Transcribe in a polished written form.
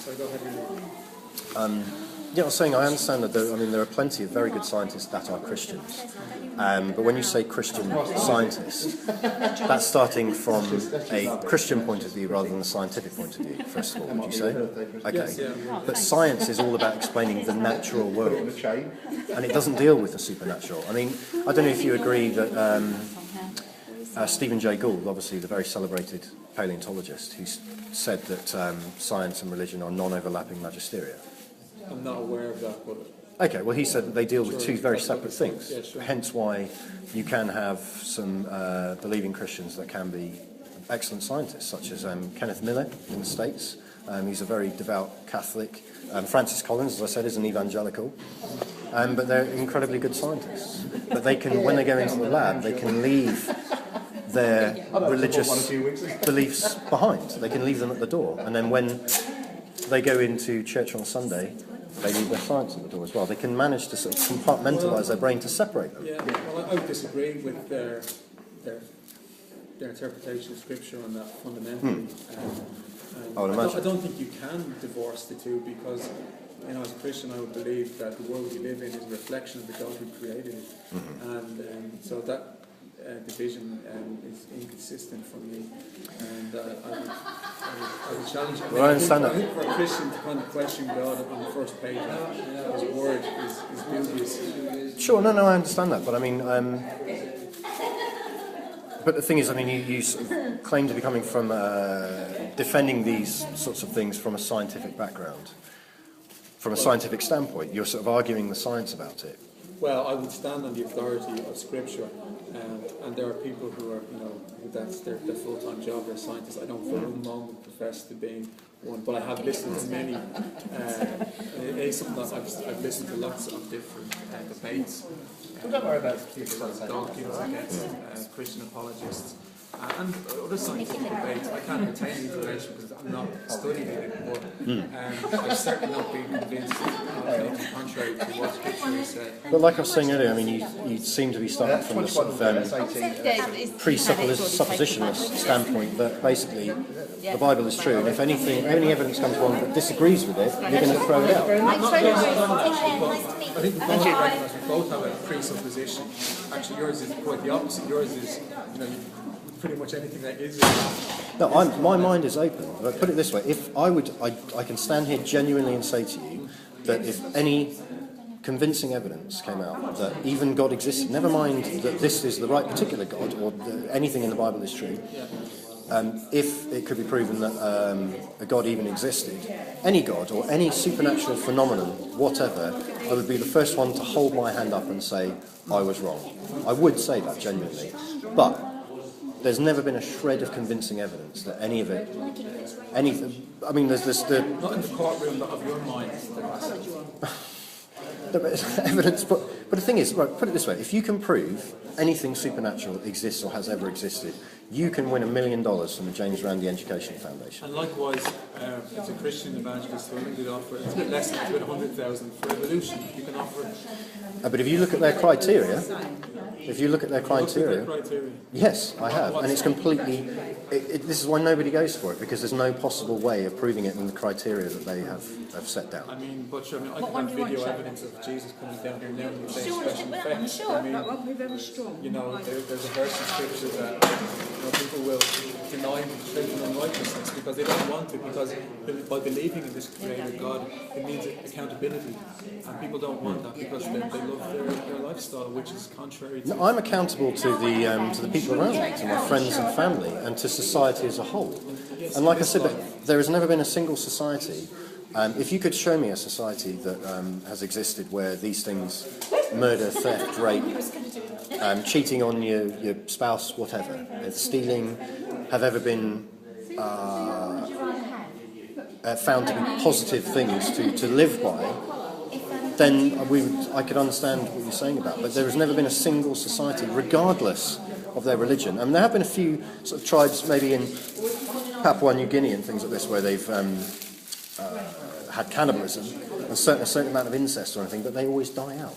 So go ahead. Yeah, I was saying I understand that there are plenty of very good scientists that are Christians. But when you say Christian scientists, that's starting from a Christian point of view rather than a scientific point of view, first of all, would you say? Okay. Yes, yeah. But science is all about explaining the natural world, and it doesn't deal with the supernatural. I mean, I don't know if you agree that Stephen Jay Gould, obviously the very celebrated paleontologist, who said that science and religion are non-overlapping magisteria. I'm not aware of that, but... Okay, well he said that they deal with two very separate things, Yeah, sure. hence why you can have some believing Christians that can be excellent scientists, such as Kenneth Miller in the States. He's a very devout Catholic. Francis Collins, as I said, is an evangelical. But they're incredibly good scientists. But they can, when they go into the lab, they can leave their religious beliefs behind. They can leave them at the door. And then when they go into church on Sunday, they leave their science at the door as well. They can manage to sort of compartmentalise their brain to separate them. Yeah, well, I would disagree with their interpretation of Scripture on that fundamentally. I don't think you can divorce the two because, you know, as a Christian, I would believe that the world we live in is a reflection of the God who created it, and so that division is inconsistent for me, and I would challenge it. Well, I understand that. I think for a Christian to kind of question God on the first page of His Word is dubious. Sure, no, I understand that, but I mean, but the thing is, I mean, you sort of claim to be coming from defending these sorts of things from a scientific background, from a scientific standpoint. You're sort of arguing the science about it. Well, I would stand on the authority of Scripture, and there are people who are, you know, that's their full-time job, they're scientists. I don't for a moment profess to being one, but I have listened to many. It is something that I've listened to lots of different debates. People as documents against Christian apologists. And other scientific debates, I can't retain information because I'm not studying it, but I've certainly not been convinced of anything contrary to what Scripture has said. But like I was saying earlier, I mean, you seem to be starting from the sort of presuppositionless standpoint that basically the Bible is true, and if any evidence comes along that disagrees with it, you're going to throw it out. I think we both have a presupposition. Actually, yours is quite the opposite. Yours is, you know, pretty much anything that is. No, my mind is open. But put it this way: if I can stand here genuinely and say to you that if any convincing evidence came out that even God existed, never mind that this is the right particular God or anything in the Bible is true, if it could be proven that a God even existed, any God or any supernatural phenomenon, whatever, I would be the first one to hold my hand up and say I was wrong. I would say that genuinely, but there's never been a shred of convincing evidence that any of it, anything. I mean, there's this. Not in the courtroom of your mind. Evidence, but the thing is, right, put it this way: if you can prove anything supernatural exists or has ever existed, you can win $1 million from the James Randi Education Foundation. And likewise, as a Christian evangelist, we did offer it's a bit less than 100,000 for evolution. You can offer. But if you look at their criteria. Yes, I have, and it's completely. This is why nobody goes for it, because there's no possible way of proving it in the criteria that they have set down. I mean, but sure, I can have video evidence of Jesus coming down here now and saying special effects. I mean, that won't be very strong. You know, there's a verse in Scripture that people will deny children unrighteousness because they don't want to, because by believing in this Creator God, it means accountability, and people don't want that because they love their lifestyle, which is contrary to. No, I'm accountable to the people around me, to my friends and family, and to society as a whole. And like I said, there has never been a single society. If you could show me a society that has existed where these things, murder, theft, rape, cheating on your spouse, whatever, stealing, have ever been found to be positive things to live by, then I could understand what you're saying about. But there has never been a single society, regardless of their religion. I mean, there have been a few sort of tribes, maybe in Papua New Guinea and things like this, where they've had cannibalism and a certain amount of incest or anything, but they always die out.